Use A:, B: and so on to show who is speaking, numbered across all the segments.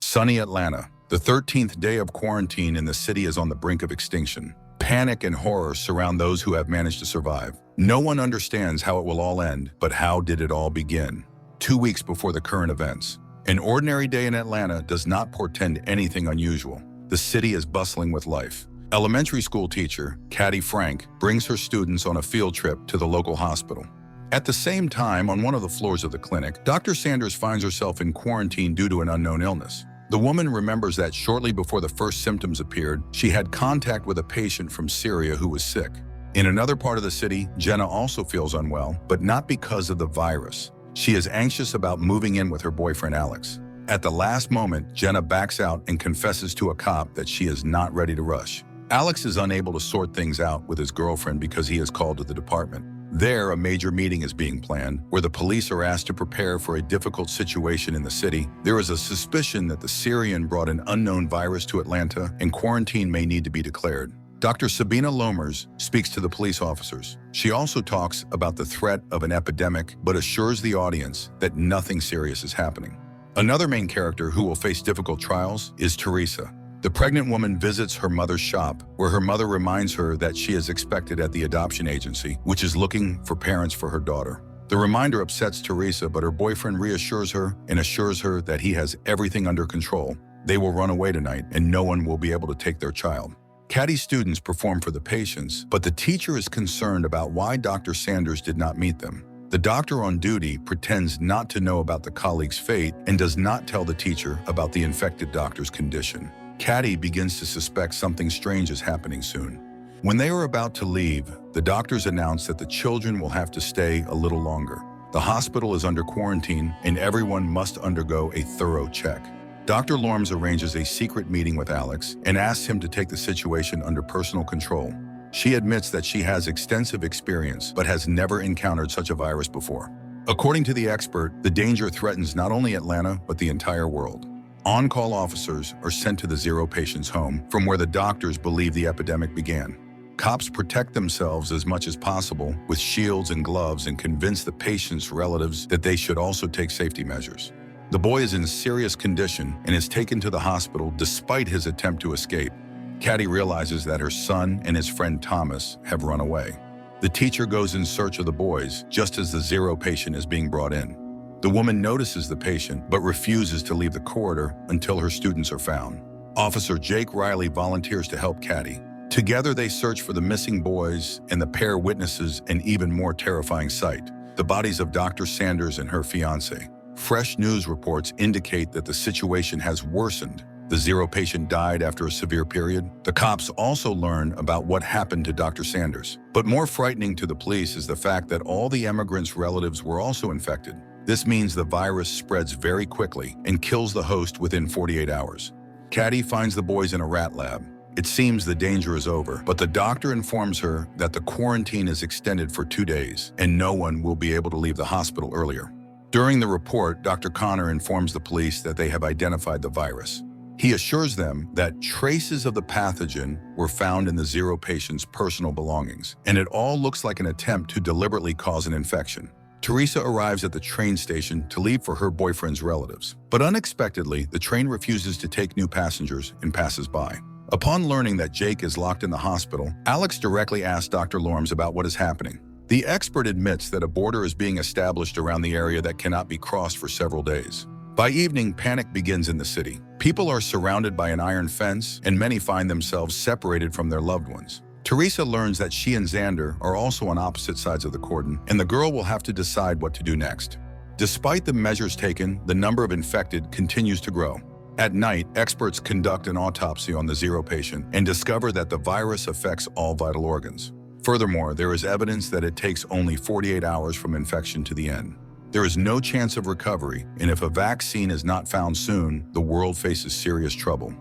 A: Sunny Atlanta. The 13th day of quarantine in the city is on the brink of extinction. Panic and horror surround those who have managed to survive. No one understands how it will all end, but how did it all begin? 2 weeks before the current events. An ordinary day in Atlanta does not portend anything unusual. The city is bustling with life. Elementary school teacher, Caddy Frank, brings her students on a field trip to the local hospital. At the same time, on one of the floors of the clinic, Dr. Sanders finds herself in quarantine due to an unknown illness. The woman remembers that shortly before the first symptoms appeared, she had contact with a patient from Syria who was sick. In another part of the city, Jenna also feels unwell, but not because of the virus. She is anxious about moving in with her boyfriend Alex. At the last moment, Jenna backs out and confesses to a cop that she is not ready to rush. Alex is unable to sort things out with his girlfriend because he is called to the department. There, a major meeting is being planned, where the police are asked to prepare for a difficult situation in the city. There is a suspicion that the Syrian brought an unknown virus to Atlanta, and quarantine may need to be declared. Dr. Sabina Lomers speaks to the police officers. She also talks about the threat of an epidemic, but assures the audience that nothing serious is happening. Another main character who will face difficult trials is Teresa. The pregnant woman visits her mother's shop, where her mother reminds her that she is expected at the adoption agency, which is looking for parents for her daughter. The reminder upsets Teresa, but her boyfriend reassures her and assures her that he has everything under control. They will run away tonight, and no one will be able to take their child. Caddy's students perform for the patients, but the teacher is concerned about why Dr. Sanders did not meet them. The doctor on duty pretends not to know about the colleague's fate and does not tell the teacher about the infected doctor's condition. Caddy begins to suspect something strange is happening soon. When they are about to leave, the doctors announce that the children will have to stay a little longer. The hospital is under quarantine and everyone must undergo a thorough check. Dr. Lorms arranges a secret meeting with Alex and asks him to take the situation under personal control. She admits that she has extensive experience but has never encountered such a virus before. According to the expert, the danger threatens not only Atlanta but the entire world. On-call officers are sent to the Zero patient's home, from where the doctors believe the epidemic began. Cops protect themselves as much as possible with shields and gloves and convince the patient's relatives that they should also take safety measures. The boy is in serious condition and is taken to the hospital despite his attempt to escape. Caddy realizes that her son and his friend Thomas have run away. The teacher goes in search of the boys just as the Zero patient is being brought in. The woman notices the patient, but refuses to leave the corridor until her students are found. Officer Jake Riley volunteers to help Caddy. Together they search for the missing boys, and the pair witnesses an even more terrifying sight: the bodies of Dr. Sanders and her fiancé. Fresh news reports indicate that the situation has worsened. The Zero patient died after a severe period. The cops also learn about what happened to Dr. Sanders. But more frightening to the police is the fact that all the immigrants' relatives were also infected. This means the virus spreads very quickly and kills the host within 48 hours. Caddy finds the boys in a rat lab. It seems the danger is over, but the doctor informs her that the quarantine is extended for 2 days and no one will be able to leave the hospital earlier. During the report, Dr. Connor informs the police that they have identified the virus. He assures them that traces of the pathogen were found in the Zero patient's personal belongings, and it all looks like an attempt to deliberately cause an infection. Teresa arrives at the train station to leave for her boyfriend's relatives. But unexpectedly, the train refuses to take new passengers and passes by. Upon learning that Jake is locked in the hospital, Alex directly asks Dr. Lorms about what is happening. The expert admits that a border is being established around the area that cannot be crossed for several days. By evening, panic begins in the city. People are surrounded by an iron fence, and many find themselves separated from their loved ones. Teresa learns that she and Xander are also on opposite sides of the cordon, and the girl will have to decide what to do next. Despite the measures taken, the number of infected continues to grow. At night, experts conduct an autopsy on the Zero patient and discover that the virus affects all vital organs. Furthermore, there is evidence that it takes only 48 hours from infection to the end. There is no chance of recovery, and if a vaccine is not found soon, the world faces serious trouble.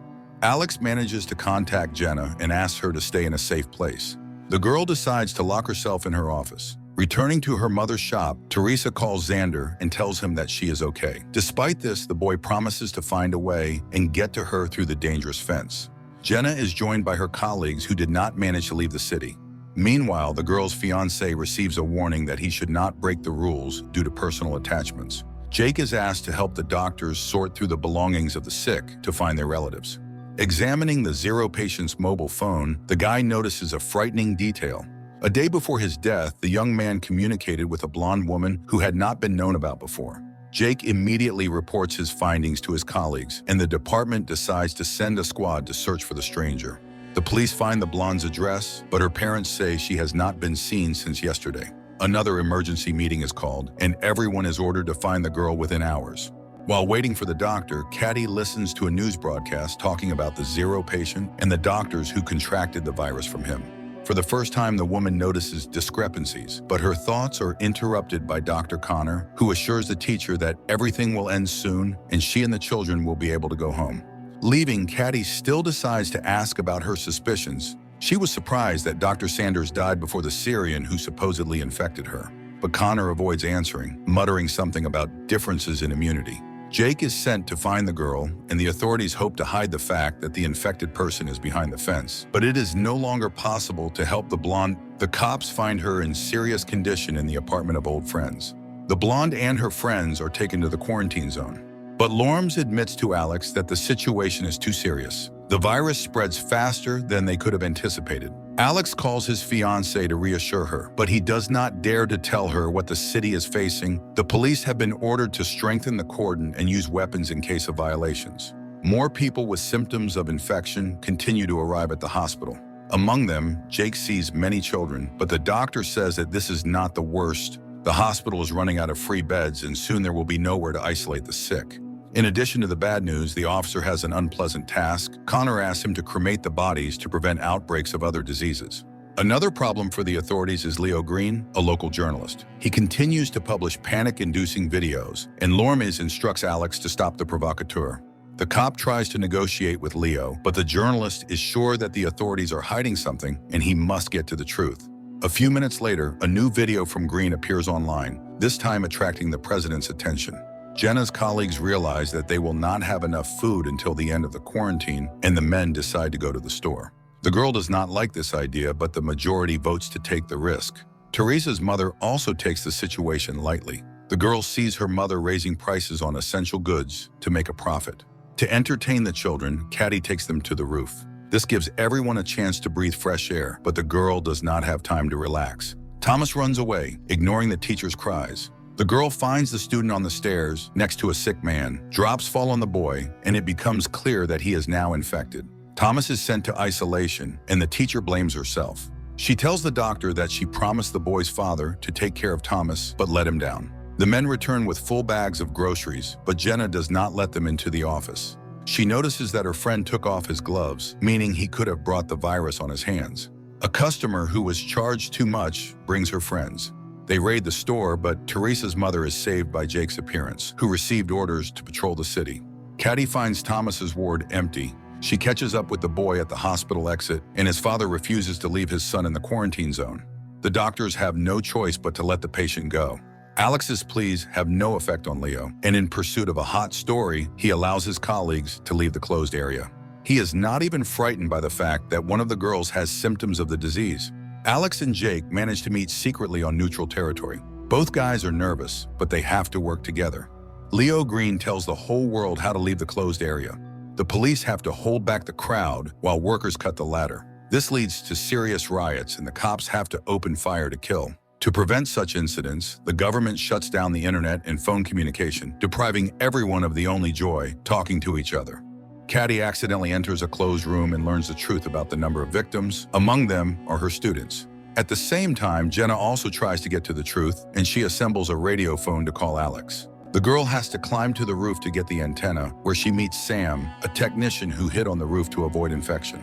A: Alex manages to contact Jenna and asks her to stay in a safe place. The girl decides to lock herself in her office. Returning to her mother's shop, Teresa calls Xander and tells him that she is okay. Despite this, the boy promises to find a way and get to her through the dangerous fence. Jenna is joined by her colleagues who did not manage to leave the city. Meanwhile, the girl's fiancé receives a warning that he should not break the rules due to personal attachments. Jake is asked to help the doctors sort through the belongings of the sick to find their relatives. Examining the Zero patient's mobile phone, the guy notices a frightening detail. A day before his death, the young man communicated with a blonde woman who had not been known about before. Jake immediately reports his findings to his colleagues, and the department decides to send a squad to search for the stranger. The police find the blonde's address, but her parents say she has not been seen since yesterday. Another emergency meeting is called, and everyone is ordered to find the girl within hours. While waiting for the doctor, Caddy listens to a news broadcast talking about the Zero patient and the doctors who contracted the virus from him. For the first time, the woman notices discrepancies, but her thoughts are interrupted by Dr. Connor, who assures the teacher that everything will end soon and she and the children will be able to go home. Leaving, Caddy still decides to ask about her suspicions. She was surprised that Dr. Sanders died before the Syrian who supposedly infected her. But Connor avoids answering, muttering something about differences in immunity. Jake is sent to find the girl, and the authorities hope to hide the fact that the infected person is behind the fence. But it is no longer possible to help the blonde. The cops find her in serious condition in the apartment of old friends. The blonde and her friends are taken to the quarantine zone. But Lorms admits to Alex that the situation is too serious. The virus spreads faster than they could have anticipated. Alex calls his fiancée to reassure her, but he does not dare to tell her what the city is facing. The police have been ordered to strengthen the cordon and use weapons in case of violations. More people with symptoms of infection continue to arrive at the hospital. Among them, Jake sees many children, but the doctor says that this is not the worst. The hospital is running out of free beds, and soon there will be nowhere to isolate the sick. In addition to the bad news, the officer has an unpleasant task. Connor asks him to cremate the bodies to prevent outbreaks of other diseases. Another problem for the authorities is Leo Green, a local journalist. He continues to publish panic-inducing videos, and Lormes instructs Alex to stop the provocateur. The cop tries to negotiate with Leo, but the journalist is sure that the authorities are hiding something, and he must get to the truth. A few minutes later, a new video from Green appears online, this time attracting the president's attention. Jenna's colleagues realize that they will not have enough food until the end of the quarantine, and the men decide to go to the store. The girl does not like this idea, but the majority votes to take the risk. Teresa's mother also takes the situation lightly. The girl sees her mother raising prices on essential goods to make a profit. To entertain the children, Caddy takes them to the roof. This gives everyone a chance to breathe fresh air, but the girl does not have time to relax. Thomas runs away, ignoring the teacher's cries. The girl finds the student on the stairs next to a sick man. Drops fall on the boy, and it becomes clear that he is now infected. Thomas is sent to isolation, and the teacher blames herself. She tells the doctor that she promised the boy's father to take care of Thomas, but let him down. The men return with full bags of groceries, but Jenna does not let them into the office. She notices that her friend took off his gloves, meaning he could have brought the virus on his hands. A customer who was charged too much brings her friends. They raid the store, but Teresa's mother is saved by Jake's appearance, who received orders to patrol the city. Caddy finds Thomas's ward empty. She catches up with the boy at the hospital exit, and his father refuses to leave his son in the quarantine zone. The doctors have no choice but to let the patient go. Alex's pleas have no effect on Leo, and in pursuit of a hot story, he allows his colleagues to leave the closed area. He is not even frightened by the fact that one of the girls has symptoms of the disease. Alex and Jake manage to meet secretly on neutral territory. Both guys are nervous, but they have to work together. Leo Green tells the whole world how to leave the closed area. The police have to hold back the crowd while workers cut the ladder. This leads to serious riots, and the cops have to open fire to kill. To prevent such incidents, the government shuts down the internet and phone communication, depriving everyone of the only joy, talking to each other. Caddy accidentally enters a closed room and learns the truth about the number of victims. Among them are her students. At the same time, Jenna also tries to get to the truth, and she assembles a radio phone to call Alex. The girl has to climb to the roof to get the antenna, where she meets Sam, a technician who hid on the roof to avoid infection.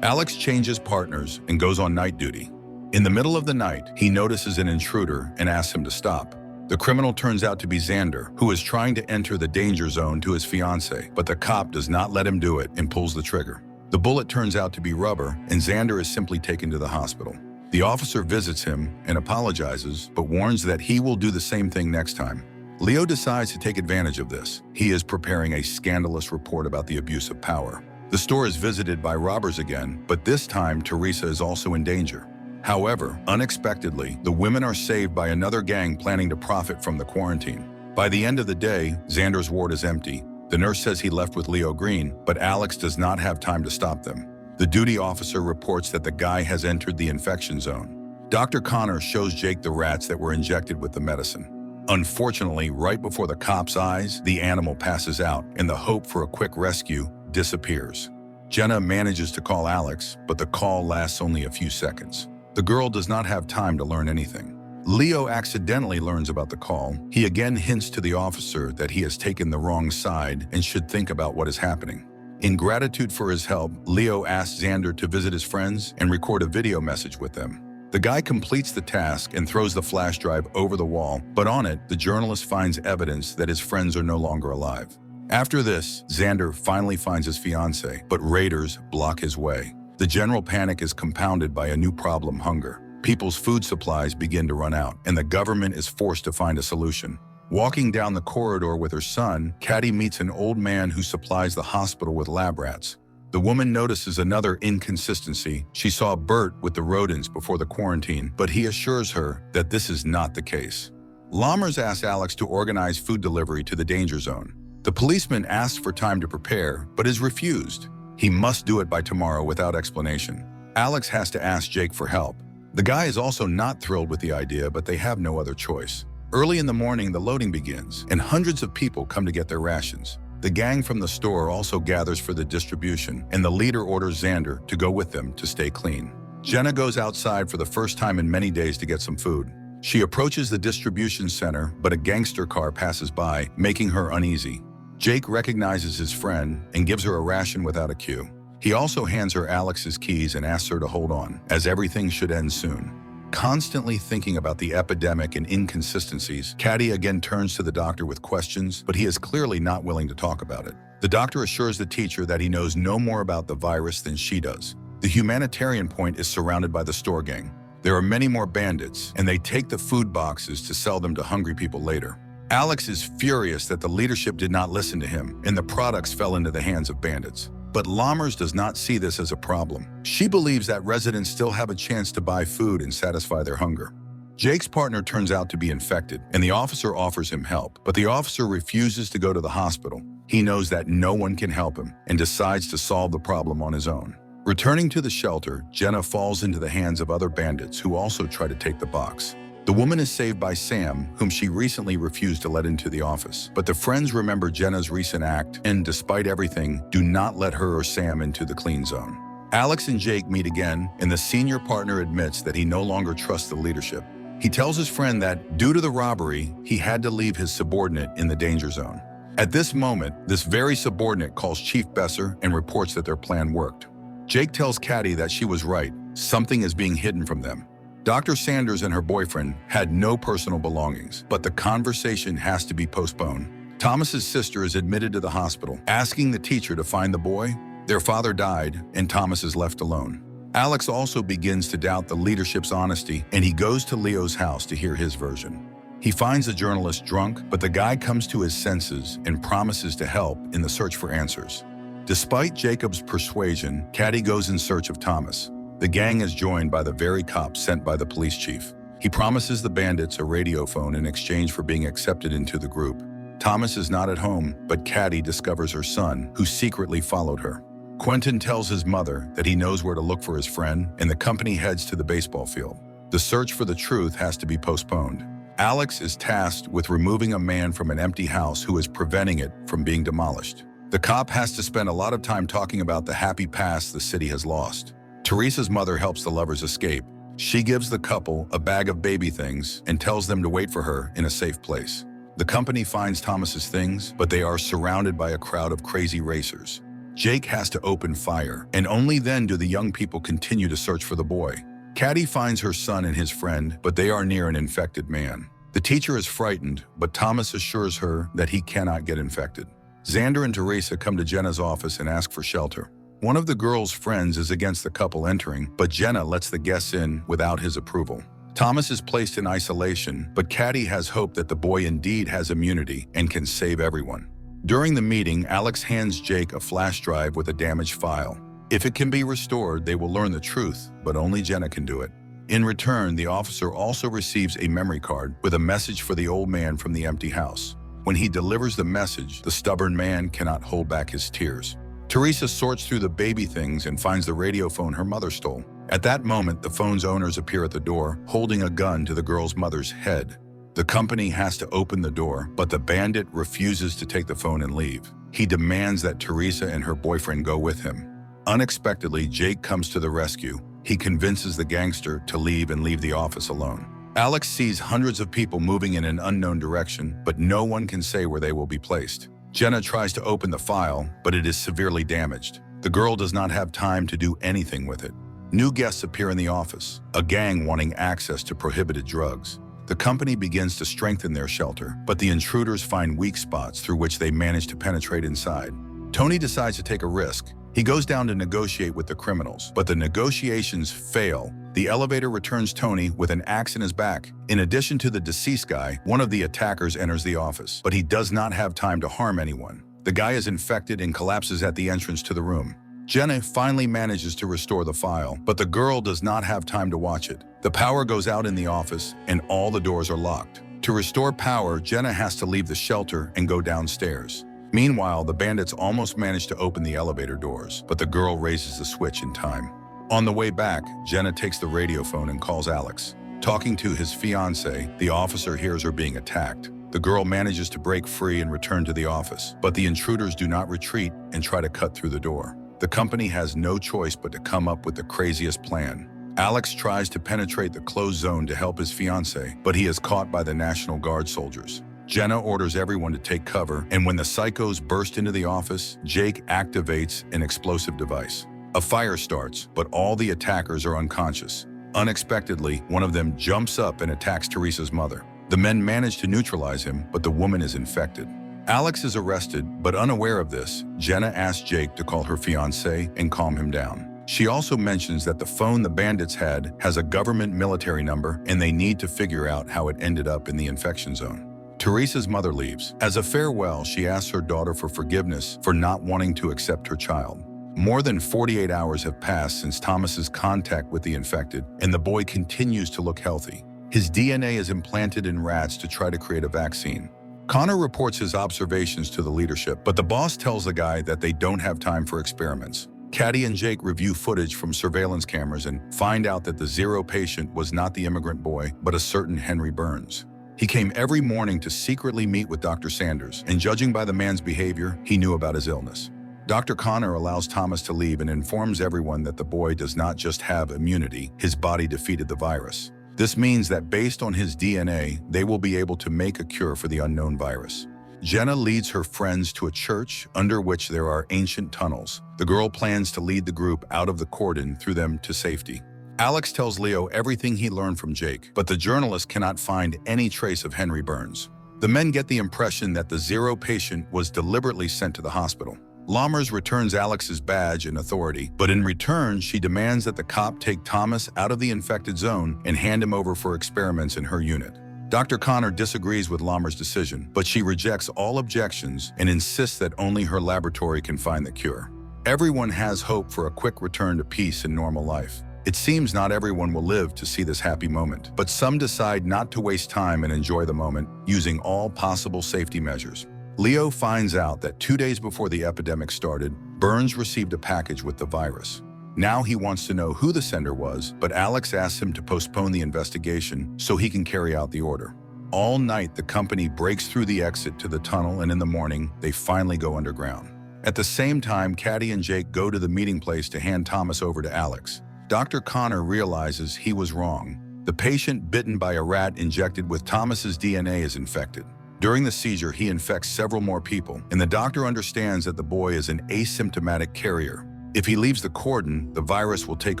A: Alex changes partners and goes on night duty. In the middle of the night, he notices an intruder and asks him to stop. The criminal turns out to be Xander, who is trying to enter the danger zone to his fiancée, but the cop does not let him do it and pulls the trigger. The bullet turns out to be rubber, and Xander is simply taken to the hospital. The officer visits him and apologizes, but warns that he will do the same thing next time. Leo decides to take advantage of this. He is preparing a scandalous report about the abuse of power. The store is visited by robbers again, but this time Teresa is also in danger. However, unexpectedly, the women are saved by another gang planning to profit from the quarantine. By the end of the day, Xander's ward is empty. The nurse says he left with Leo Green, but Alex does not have time to stop them. The duty officer reports that the guy has entered the infection zone. Dr. Connor shows Jake the rats that were injected with the medicine. Unfortunately, right before the cop's eyes, the animal passes out, and the hope for a quick rescue disappears. Jenna manages to call Alex, but the call lasts only a few seconds. The girl does not have time to learn anything. Leo accidentally learns about the call. He again hints to the officer that he has taken the wrong side and should think about what is happening. In gratitude for his help, Leo asks Xander to visit his friends and record a video message with them. The guy completes the task and throws the flash drive over the wall, but on it, the journalist finds evidence that his friends are no longer alive. After this, Xander finally finds his fiancée, but raiders block his way. The general panic is compounded by a new problem: hunger. People's food supplies begin to run out, and the government is forced to find a solution. Walking down the corridor with her son, Caddy meets an old man who supplies the hospital with lab rats. The woman notices another inconsistency. She saw Bert with the rodents before the quarantine, but he assures her that this is not the case. Lammers asks Alex to organize food delivery to the danger zone. The policeman asks for time to prepare, but is refused. He must do it by tomorrow without explanation. Alex has to ask Jake for help. The guy is also not thrilled with the idea, but they have no other choice. Early in the morning, the loading begins, and hundreds of people come to get their rations. The gang from the store also gathers for the distribution, and the leader orders Xander to go with them to stay clean. Jenna goes outside for the first time in many days to get some food. She approaches the distribution center, but a gangster car passes by, making her uneasy. Jake recognizes his friend and gives her a ration without a cue. He also hands her Alex's keys and asks her to hold on, as everything should end soon. Constantly thinking about the epidemic and inconsistencies, Caddy again turns to the doctor with questions, but he is clearly not willing to talk about it. The doctor assures the teacher that he knows no more about the virus than she does. The humanitarian point is surrounded by the store gang. There are many more bandits, and they take the food boxes to sell them to hungry people later. Alex is furious that the leadership did not listen to him, and the products fell into the hands of bandits. But Lammers does not see this as a problem. She believes that residents still have a chance to buy food and satisfy their hunger. Jake's partner turns out to be infected, and the officer offers him help, but the officer refuses to go to the hospital. He knows that no one can help him and decides to solve the problem on his own. Returning to the shelter, Jenna falls into the hands of other bandits who also try to take the box. The woman is saved by Sam, whom she recently refused to let into the office. But the friends remember Jenna's recent act and, despite everything, do not let her or Sam into the clean zone. Alex and Jake meet again, and the senior partner admits that he no longer trusts the leadership. He tells his friend that, due to the robbery, he had to leave his subordinate in the danger zone. At this moment, this very subordinate calls Chief Besser and reports that their plan worked. Jake tells Caddy that she was right. Something is being hidden from them. Dr. Sanders and her boyfriend had no personal belongings, but the conversation has to be postponed. Thomas's sister is admitted to the hospital, asking the teacher to find the boy. Their father died, and Thomas is left alone. Alex also begins to doubt the leadership's honesty, and he goes to Leo's house to hear his version. He finds the journalist drunk, but the guy comes to his senses and promises to help in the search for answers. Despite Jacob's persuasion, Caddy goes in search of Thomas. The gang is joined by the very cops sent by the police chief. He promises the bandits a radio phone in exchange for being accepted into the group. Thomas is not at home, but Caddy discovers her son, who secretly followed her. Quentin tells his mother that he knows where to look for his friend, and the company heads to the baseball field. The search for the truth has to be postponed. Alex is tasked with removing a man from an empty house who is preventing it from being demolished. The cop has to spend a lot of time talking about the happy past the city has lost. Teresa's mother helps the lovers escape. She gives the couple a bag of baby things and tells them to wait for her in a safe place. The company finds Thomas's things, but they are surrounded by a crowd of crazy racers. Jake has to open fire, and only then do the young people continue to search for the boy. Caddy finds her son and his friend, but they are near an infected man. The teacher is frightened, but Thomas assures her that he cannot get infected. Xander and Teresa come to Jenna's office and ask for shelter. One of the girl's friends is against the couple entering, but Jenna lets the guests in without his approval. Thomas is placed in isolation, but Caddy has hope that the boy indeed has immunity and can save everyone. During the meeting, Alex hands Jake a flash drive with a damaged file. If it can be restored, they will learn the truth, but only Jenna can do it. In return, the officer also receives a memory card with a message for the old man from the empty house. When he delivers the message, the stubborn man cannot hold back his tears. Teresa sorts through the baby things and finds the radio phone her mother stole. At that moment, the phone's owners appear at the door, holding a gun to the girl's mother's head. The company has to open the door, but the bandit refuses to take the phone and leave. He demands that Teresa and her boyfriend go with him. Unexpectedly, Jake comes to the rescue. He convinces the gangster to leave and leave the office alone. Alex sees hundreds of people moving in an unknown direction, but no one can say where they will be placed. Jenna tries to open the file, but it is severely damaged. The girl does not have time to do anything with it. New guests appear in the office, a gang wanting access to prohibited drugs. The company begins to strengthen their shelter, but the intruders find weak spots through which they manage to penetrate inside. Tony decides to take a risk. He goes down to negotiate with the criminals, but the negotiations fail. The elevator returns Tony with an axe in his back. In addition to the deceased guy, one of the attackers enters the office, but he does not have time to harm anyone. The guy is infected and collapses at the entrance to the room. Jenna finally manages to restore the file, but the girl does not have time to watch it. The power goes out in the office, and all the doors are locked. To restore power, Jenna has to leave the shelter and go downstairs. Meanwhile, the bandits almost manage to open the elevator doors, but the girl raises the switch in time. On the way back, Jenna takes the radio phone and calls Alex. Talking to his fiancée, the officer hears her being attacked. The girl manages to break free and return to the office, but the intruders do not retreat and try to cut through the door. The company has no choice but to come up with the craziest plan. Alex tries to penetrate the closed zone to help his fiancée, but he is caught by the National Guard soldiers. Jenna orders everyone to take cover, and when the psychos burst into the office, Jake activates an explosive device. A fire starts, but all the attackers are unconscious. Unexpectedly, one of them jumps up and attacks Teresa's mother. The men manage to neutralize him, but the woman is infected. Alex is arrested, but unaware of this, Jenna asks Jake to call her fiancé and calm him down. She also mentions that the phone the bandits had has a government military number, and they need to figure out how it ended up in the infection zone. Teresa's mother leaves. As a farewell, she asks her daughter for forgiveness for not wanting to accept her child. More than 48 hours have passed since Thomas's contact with the infected, and the boy continues to look healthy. His DNA is implanted in rats to try to create a vaccine. Connor reports his observations to the leadership, but the boss tells the guy that they don't have time for experiments. Caddy and Jake review footage from surveillance cameras and find out that the zero patient was not the immigrant boy, but a certain Henry Burns. He came every morning to secretly meet with Dr. Sanders, and judging by the man's behavior, he knew about his illness. Dr. Connor allows Thomas to leave and informs everyone that the boy does not just have immunity, his body defeated the virus. This means that based on his DNA, they will be able to make a cure for the unknown virus. Jenna leads her friends to a church under which there are ancient tunnels. The girl plans to lead the group out of the cordon through them to safety. Alex tells Leo everything he learned from Jake, but the journalist cannot find any trace of Henry Burns. The men get the impression that the zero patient was deliberately sent to the hospital. Lammers returns Alex's badge and authority, but in return, she demands that the cop take Thomas out of the infected zone and hand him over for experiments in her unit. Dr. Connor disagrees with Lammers' decision, but she rejects all objections and insists that only her laboratory can find the cure. Everyone has hope for a quick return to peace and normal life. It seems not everyone will live to see this happy moment, but some decide not to waste time and enjoy the moment, using all possible safety measures. Leo finds out that 2 days before the epidemic started, Burns received a package with the virus. Now he wants to know who the sender was, but Alex asks him to postpone the investigation so he can carry out the order. All night, the company breaks through the exit to the tunnel, and in the morning, they finally go underground. At the same time, Caddy and Jake go to the meeting place to hand Thomas over to Alex. Dr. Connor realizes he was wrong. The patient bitten by a rat injected with Thomas's DNA is infected. During the seizure, he infects several more people, and the doctor understands that the boy is an asymptomatic carrier. If he leaves the cordon, the virus will take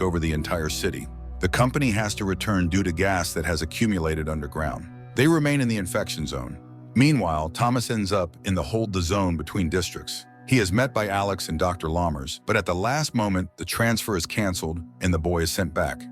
A: over the entire city. The company has to return due to gas that has accumulated underground. They remain in the infection zone. Meanwhile, Thomas ends up in the hold the zone between districts. He is met by Alex and Dr. Lammers, but at the last moment, the transfer is canceled and the boy is sent back.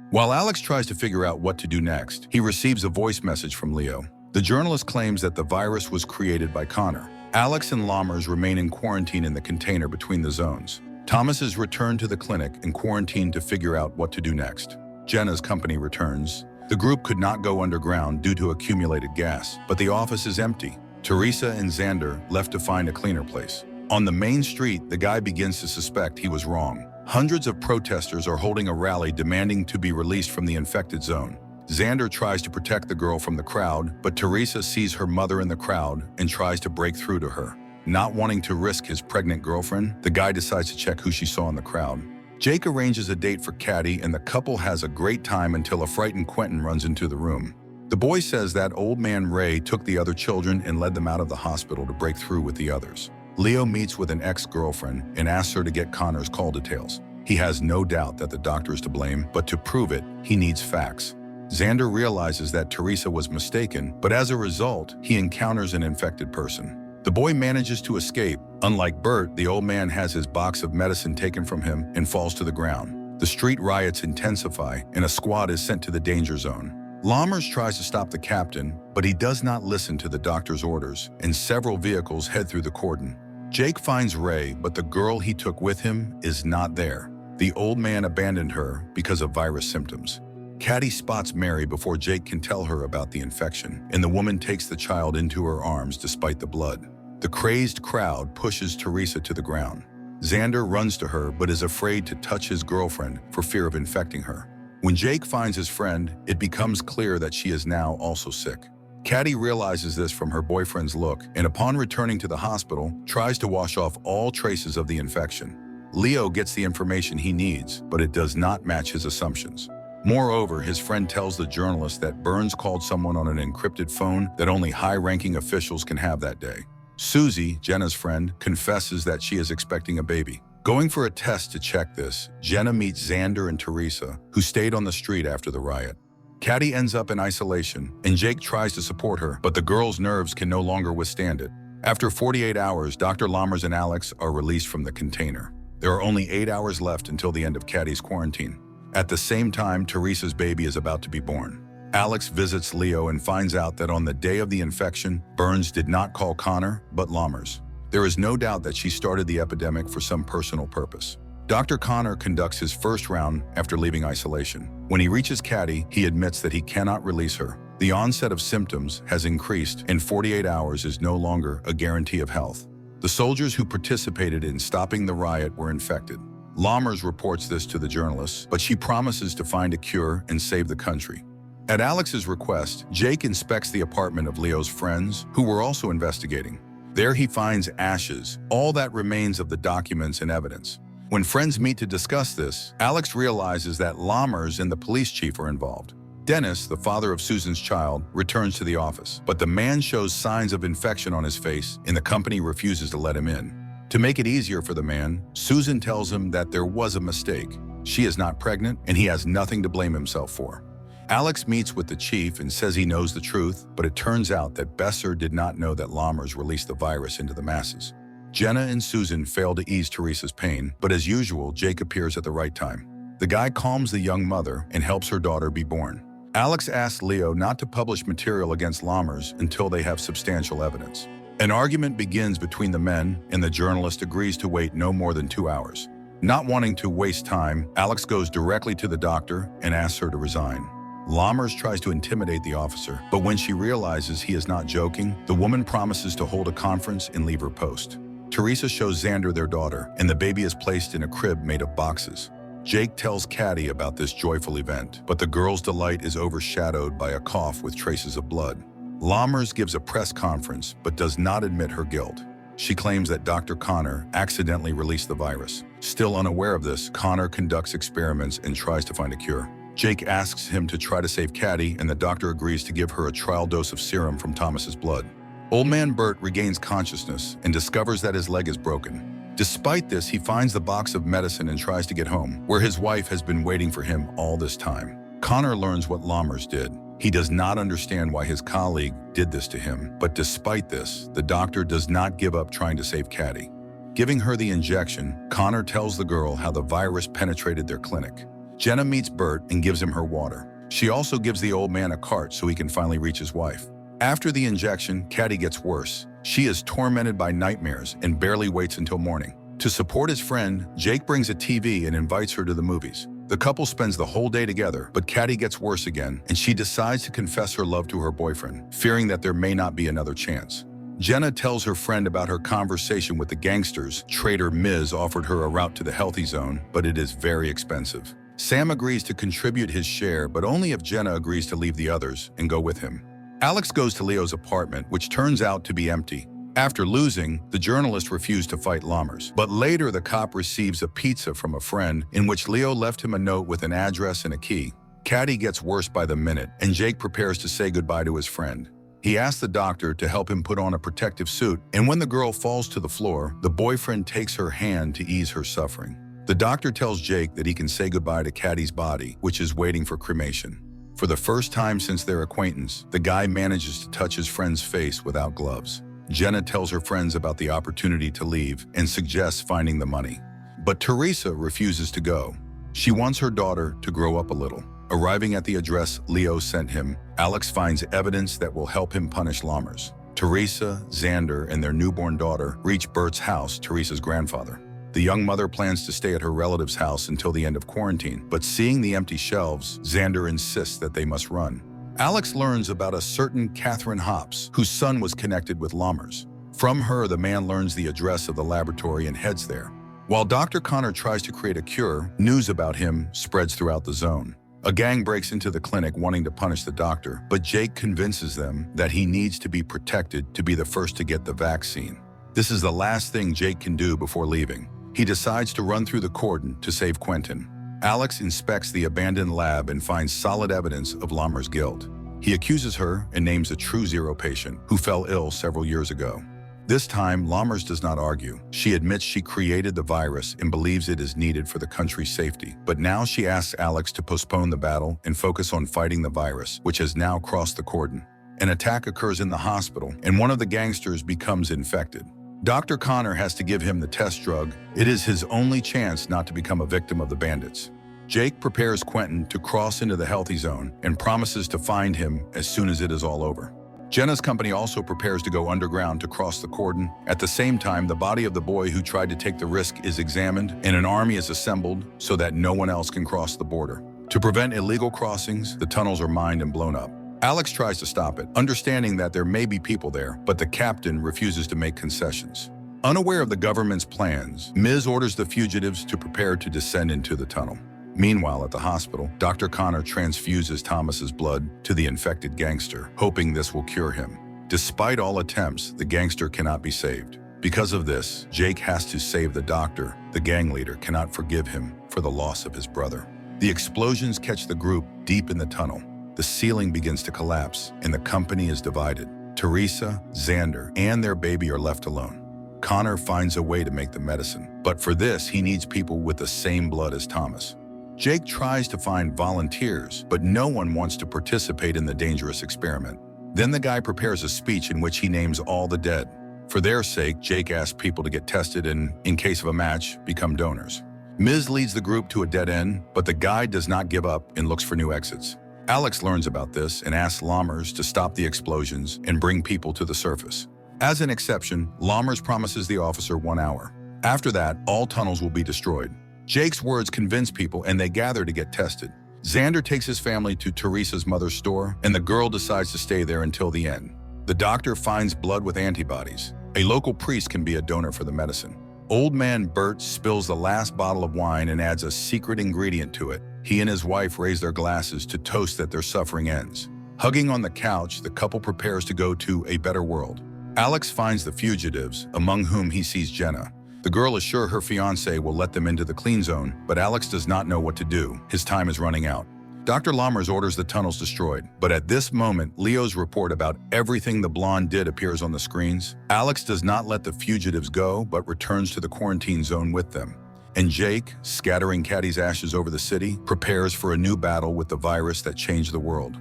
A: While Alex tries to figure out what to do next, he receives a voice message from Leo. The journalist claims that the virus was created by Connor. Alex and Lammers remain in quarantine in the container between the zones. Thomas is returned to the clinic and quarantined to figure out what to do next. Jenna's company returns. The group could not go underground due to accumulated gas, but the office is empty. Teresa and Xander left to find a cleaner place. On the main street, the guy begins to suspect he was wrong. Hundreds of protesters are holding a rally demanding to be released from the infected zone. Xander tries to protect the girl from the crowd, but Teresa sees her mother in the crowd and tries to break through to her. Not wanting to risk his pregnant girlfriend, the guy decides to check who she saw in the crowd. Jake arranges a date for Caddy, and the couple has a great time until a frightened Quentin runs into the room. The boy says that old man Ray took the other children and led them out of the hospital to break through with the others. Leo meets with an ex-girlfriend and asks her to get Connor's call details. He has no doubt that the doctor is to blame, but to prove it, he needs facts. Xander realizes that Teresa was mistaken, but as a result, he encounters an infected person. The boy manages to escape. Unlike Bert, the old man has his box of medicine taken from him and falls to the ground. The street riots intensify, and a squad is sent to the danger zone. Lammers tries to stop the captain, but he does not listen to the doctor's orders, and several vehicles head through the cordon. Jake finds Ray, but the girl he took with him is not there. The old man abandoned her because of virus symptoms. Caddy spots Mary before Jake can tell her about the infection, and the woman takes the child into her arms despite the blood. The crazed crowd pushes Teresa to the ground. Xander runs to her but is afraid to touch his girlfriend for fear of infecting her. When Jake finds his friend, it becomes clear that she is now also sick. Caddy realizes this from her boyfriend's look, and upon returning to the hospital, tries to wash off all traces of the infection. Leo gets the information he needs, but it does not match his assumptions. Moreover, his friend tells the journalist that Burns called someone on an encrypted phone that only high-ranking officials can have that day. Susie, Jenna's friend, confesses that she is expecting a baby. Going for a test to check this, Jenna meets Xander and Teresa, who stayed on the street after the riot. Caddy ends up in isolation, and Jake tries to support her, but the girl's nerves can no longer withstand it. After 48 hours, Dr. Lammers and Alex are released from the container. There are only 8 hours left until the end of Caddy's quarantine. At the same time, Teresa's baby is about to be born. Alex visits Leo and finds out that on the day of the infection, Burns did not call Connor, but Lammers. There is no doubt that she started the epidemic for some personal purpose. Dr. Connor conducts his first round after leaving isolation. When he reaches Caddy, he admits that he cannot release her. The onset of symptoms has increased, and 48 hours is no longer a guarantee of health. The soldiers who participated in stopping the riot were infected. Lammers reports this to the journalists, but she promises to find a cure and save the country. At Alex's request, Jake inspects the apartment of Leo's friends, who were also investigating. There he finds ashes, all that remains of the documents and evidence. When friends meet to discuss this, Alex realizes that Lammers and the police chief are involved. Dennis, the father of Susan's child, returns to the office, but the man shows signs of infection on his face, and the company refuses to let him in. To make it easier for the man, Susan tells him that there was a mistake. She is not pregnant, and he has nothing to blame himself for. Alex meets with the chief and says he knows the truth, but it turns out that Besser did not know that Lammers released the virus into the masses. Jenna and Susan fail to ease Teresa's pain, but as usual, Jake appears at the right time. The guy calms the young mother and helps her daughter be born. Alex asks Leo not to publish material against Lammers until they have substantial evidence. An argument begins between the men, and the journalist agrees to wait no more than 2 hours. Not wanting to waste time, Alex goes directly to the doctor and asks her to resign. Lammers tries to intimidate the officer, but when she realizes he is not joking, the woman promises to hold a conference and leave her post. Teresa shows Xander their daughter, and the baby is placed in a crib made of boxes. Jake tells Caddy about this joyful event, but the girl's delight is overshadowed by a cough with traces of blood. Lammers gives a press conference, but does not admit her guilt. She claims that Dr. Connor accidentally released the virus. Still unaware of this, Connor conducts experiments and tries to find a cure. Jake asks him to try to save Caddy, and the doctor agrees to give her a trial dose of serum from Thomas's blood. Old man Bert regains consciousness and discovers that his leg is broken. Despite this, he finds the box of medicine and tries to get home, where his wife has been waiting for him all this time. Connor learns what Lammers did. He does not understand why his colleague did this to him, but despite this, the doctor does not give up trying to save Caddy. Giving her the injection, Connor tells the girl how the virus penetrated their clinic. Jenna meets Bert and gives him her water. She also gives the old man a cart so he can finally reach his wife. After the injection, Caddy gets worse. She is tormented by nightmares and barely waits until morning. To support his friend, Jake brings a TV and invites her to the movies. The couple spends the whole day together, but Caddy gets worse again, and she decides to confess her love to her boyfriend, fearing that there may not be another chance. Jenna tells her friend about her conversation with the gangsters. Trader Miz offered her a route to the healthy zone, but it is very expensive. Sam agrees to contribute his share, but only if Jenna agrees to leave the others and go with him. Alex goes to Leo's apartment, which turns out to be empty. After losing, the journalist refused to fight Lammers, but later the cop receives a pizza from a friend in which Leo left him a note with an address and a key. Caddy gets worse by the minute, and Jake prepares to say goodbye to his friend. He asks the doctor to help him put on a protective suit, and when the girl falls to the floor, the boyfriend takes her hand to ease her suffering. The doctor tells Jake that he can say goodbye to Caddy's body, which is waiting for cremation. For the first time since their acquaintance, the guy manages to touch his friend's face without gloves. Jenna tells her friends about the opportunity to leave and suggests finding the money. But Teresa refuses to go. She wants her daughter to grow up a little. Arriving at the address Leo sent him, Alex finds evidence that will help him punish Lammers. Teresa, Xander, and their newborn daughter reach Bert's house, Teresa's grandfather. The young mother plans to stay at her relative's house until the end of quarantine, but seeing the empty shelves, Xander insists that they must run. Alex learns about a certain Catherine Hops, whose son was connected with Lammers. From her, the man learns the address of the laboratory and heads there. While Dr. Connor tries to create a cure, news about him spreads throughout the zone. A gang breaks into the clinic wanting to punish the doctor, but Jake convinces them that he needs to be protected to be the first to get the vaccine. This is the last thing Jake can do before leaving. He decides to run through the cordon to save Quentin. Alex inspects the abandoned lab and finds solid evidence of Lammers' guilt. He accuses her and names a True Zero patient who fell ill several years ago. This time, Lammers does not argue. She admits she created the virus and believes it is needed for the country's safety. But now she asks Alex to postpone the battle and focus on fighting the virus, which has now crossed the cordon. An attack occurs in the hospital, and one of the gangsters becomes infected. Dr. Connor has to give him the test drug. It is his only chance not to become a victim of the bandits. Jake prepares Quentin to cross into the healthy zone and promises to find him as soon as it is all over. Jenna's company also prepares to go underground to cross the cordon. At the same time, the body of the boy who tried to take the risk is examined, and an army is assembled so that no one else can cross the border. To prevent illegal crossings, the tunnels are mined and blown up. Alex tries to stop it, understanding that there may be people there, but the captain refuses to make concessions. Unaware of the government's plans, Miz orders the fugitives to prepare to descend into the tunnel. Meanwhile, at the hospital, Dr. Connor transfuses Thomas's blood to the infected gangster, hoping this will cure him. Despite all attempts, the gangster cannot be saved. Because of this, Jake has to save the doctor. The gang leader cannot forgive him for the loss of his brother. The explosions catch the group deep in the tunnel. The ceiling begins to collapse, and the company is divided. Teresa, Xander, and their baby are left alone. Connor finds a way to make the medicine, but for this, he needs people with the same blood as Thomas. Jake tries to find volunteers, but no one wants to participate in the dangerous experiment. Then the guy prepares a speech in which he names all the dead. For their sake, Jake asks people to get tested and, in case of a match, become donors. Miz leads the group to a dead end, but the guy does not give up and looks for new exits. Alex learns about this and asks Lammers to stop the explosions and bring people to the surface. As an exception, Lammers promises the officer 1 hour. After that, all tunnels will be destroyed. Jake's words convince people and they gather to get tested. Xander takes his family to Teresa's mother's store, and the girl decides to stay there until the end. The doctor finds blood with antibodies. A local priest can be a donor for the medicine. Old man Bert spills the last bottle of wine and adds a secret ingredient to it. He and his wife raise their glasses to toast that their suffering ends. Hugging on the couch, the couple prepares to go to a better world. Alex finds the fugitives, among whom he sees Jenna. The girl is sure her fiancé will let them into the clean zone, but Alex does not know what to do. His time is running out. Dr. Lammers orders the tunnels destroyed, but at this moment, Leo's report about everything the blonde did appears on the screens. Alex does not let the fugitives go, but returns to the quarantine zone with them. And Jake, scattering Caddy's ashes over the city, prepares for a new battle with the virus that changed the world.